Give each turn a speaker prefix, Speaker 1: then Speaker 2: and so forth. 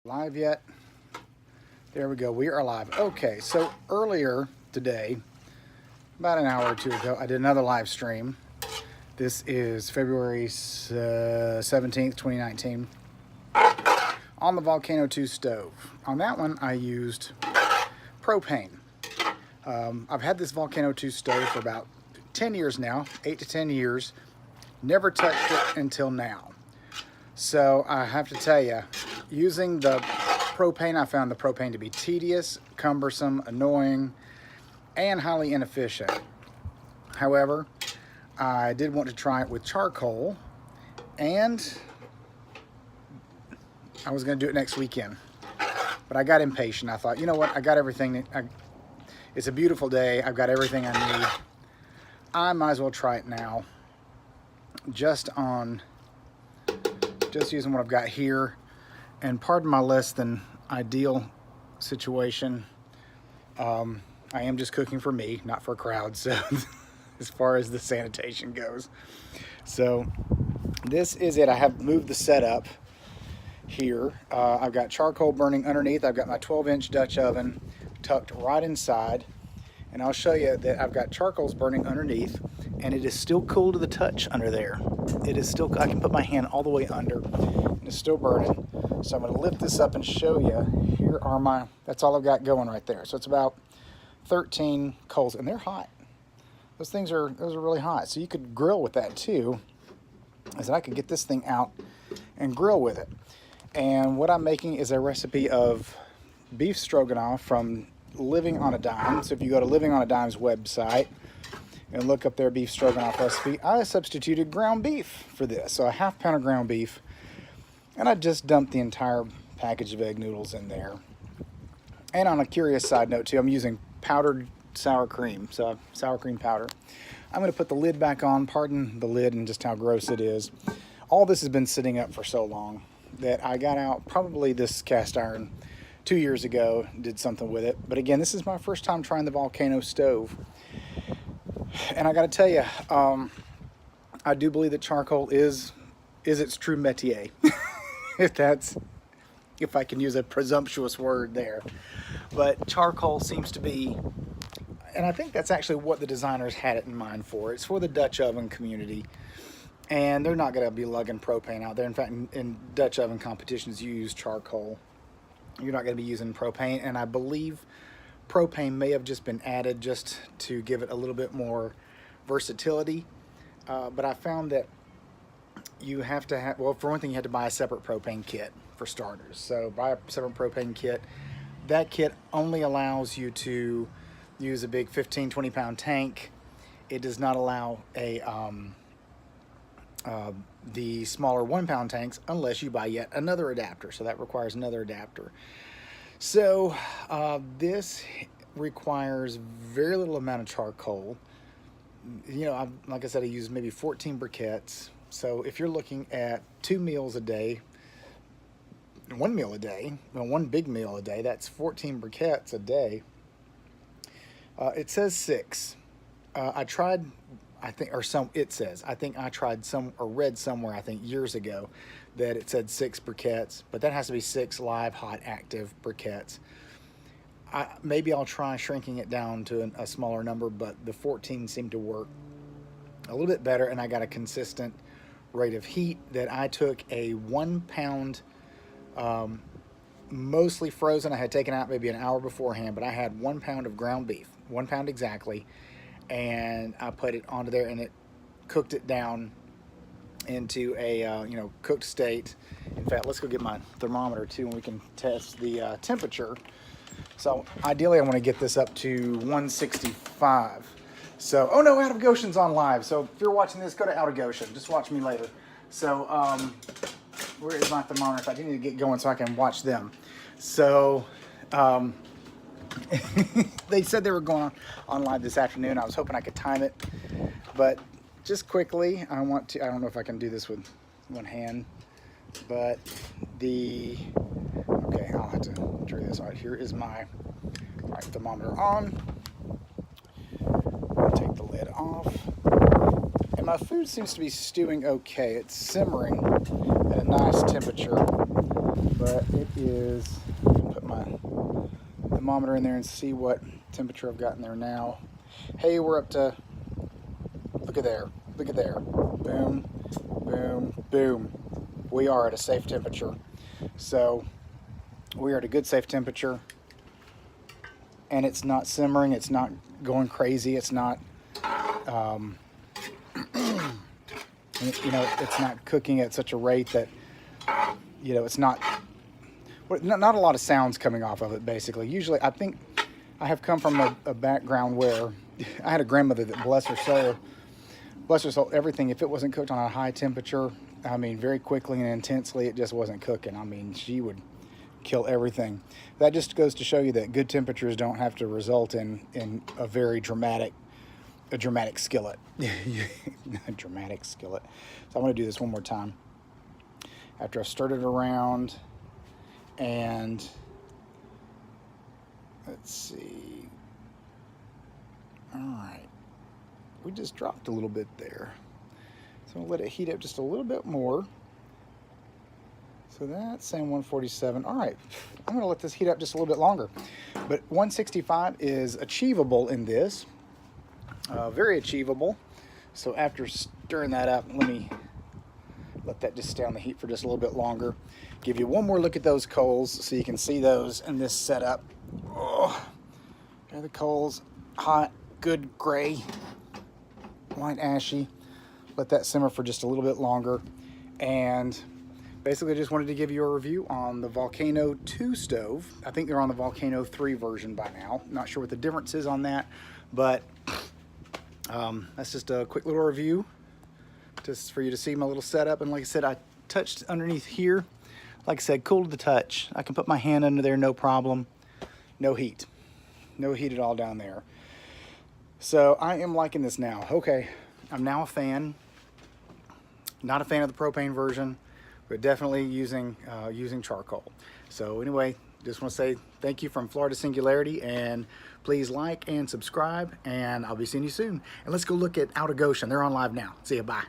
Speaker 1: Live yet? There we go. We are live. Okay, so earlier today, about an hour or two ago, I did another live stream. This is February 17th, 2019, on the Volcano 2 stove. On that one, I used propane. I've had this Volcano 2 stove for about 10 years now, 8 to 10 years. Never touched it until now. So I have to tell you, using the propane, I found the propane to be tedious, cumbersome, annoying, and highly inefficient. However, I did want to try it with charcoal, and I was going to do it next weekend. But I got impatient. I thought, you know what, I got everything. It's a beautiful day. I've got everything I need. I might as well try it now. Just using what I've got here. And pardon my less than ideal situation. I am just cooking for me, not for a crowd. So as far as the sanitation goes. So this is it. I have moved the setup here. I've got charcoal burning underneath. I've got my 12-inch Dutch oven tucked right inside. And I'll show you that I've got charcoals burning underneath, and it is still cool to the touch under there. It is still, I can put my hand all the way under, and it's still burning. So I'm going to lift this up and show you. Here are my, that's all I've got going right there. So it's about 13 coals, and they're hot. Those are really hot. So you could grill with that too. I said I could get this thing out and grill with it. And what I'm making is a recipe of beef stroganoff from Living on a Dime. So if you go to Living on a Dime's website and look up their beef stroganoff recipe, I substituted ground beef for this. So a half pound of ground beef, and I just dumped the entire package of egg noodles in there. And on a curious side note too, I'm using powdered sour cream, so sour cream powder. I'm going to put the lid back on. Pardon the lid and just how gross it is. All this has been sitting up for so long that I got out probably this cast iron 2 years ago, did something with it. But again, this is my first time trying the Volcano stove. And I got to tell you, I do believe that charcoal is its true métier. if I can use a presumptuous word there. But charcoal seems to be, and I think that's actually what the designers had it in mind for. It's for the Dutch oven community. And they're not going to be lugging propane out there. In fact, in Dutch oven competitions, you use charcoal. You're not going to be using propane, and I believe propane may have just been added just to give it a little bit more versatility. But I found that you have to have, well, for one thing, you have to buy a separate propane kit for starters. So buy a separate propane kit. That kit only allows you to use a big 15, 20-pound tank. It does not allow the smaller 1-pound tanks unless you buy yet another adapter. So that requires another adapter. So this requires very little amount of charcoal. You know, like I said, I use maybe 14 briquettes. So if you're looking at 2 meals a day, 1 meal a day, well, 1 big meal a day, that's 14 briquettes a day. It says 6. I tried, I think, or some, it says, I think I tried some, or read somewhere, I think years ago, that it said 6 briquettes, but that has to be 6 live, hot, active briquettes. Maybe I'll try shrinking it down to a smaller number, but the 14 seemed to work a little bit better, and I got a consistent rate of heat. That I took a 1 pound, mostly frozen, I had taken out maybe an hour beforehand, but I had 1 pound of ground beef, 1 pound exactly, and I put it onto there, and it cooked it down into a cooked state. In fact, let's go get my thermometer too, and we can test the temperature. So ideally I want to get this up to 165. So, oh no, Out of Goshen's on live. So if you're watching this, go to Out of Goshen. Just watch me later. So where is my thermometer? If I need to get going so I can watch them. So they said they were going on live this afternoon. I was hoping I could time it, but just quickly, I don't know if I can do this with one hand, but okay, I'll have to turn this on. Here is my thermometer on. I'll take the lid off. And my food seems to be stewing okay. It's simmering at a nice temperature. but it is, I can put my thermometer in there and see what temperature I've got in there now. Hey, we're up to, look at there, boom, boom, boom. We are at a safe temperature. So we are at a good safe temperature, and it's not simmering, it's not going crazy, it's not you know, it's not cooking at such a rate that, you know, it's not a lot of sounds coming off of it, basically. Usually, I think I have come from a background where I had a grandmother that, bless her soul, everything, if it wasn't cooked on a high temperature, I mean, very quickly and intensely, it just wasn't cooking. I mean, she would kill everything. That just goes to show you that good temperatures don't have to result in a very dramatic skillet. A dramatic skillet. So I'm going to do this one more time. After I've stirred it around, and let's see. All right. We just dropped a little bit there. So I'll let it heat up just a little bit more. So that's saying 147. All right, I'm going to let this heat up just a little bit longer. But 165 is achievable in this. Very achievable. So after stirring that up, let me let that just stay on the heat for just a little bit longer. Give you one more look at those coals so you can see those in this setup. Oh, there are the coals, hot, good gray, white ashy. Let that simmer for just a little bit longer. And basically, I just wanted to give you a review on the Volcano 2 stove. I think they're on the Volcano 3 version by now. Not sure what the difference is on that, but that's just a quick little review just for you to see my little setup. And like I said, I touched underneath here. Like I said, cool to the touch. I can put my hand under there, no problem. No heat. No heat at all down there. So I am liking this now. Okay, I'm now a fan. Not a fan of the propane version, but definitely using charcoal. So anyway, just want to say thank you from Florida Singularity, and please like and subscribe, and I'll be seeing you soon. And let's go look at Out of Goshen. They're on live now. See you, bye.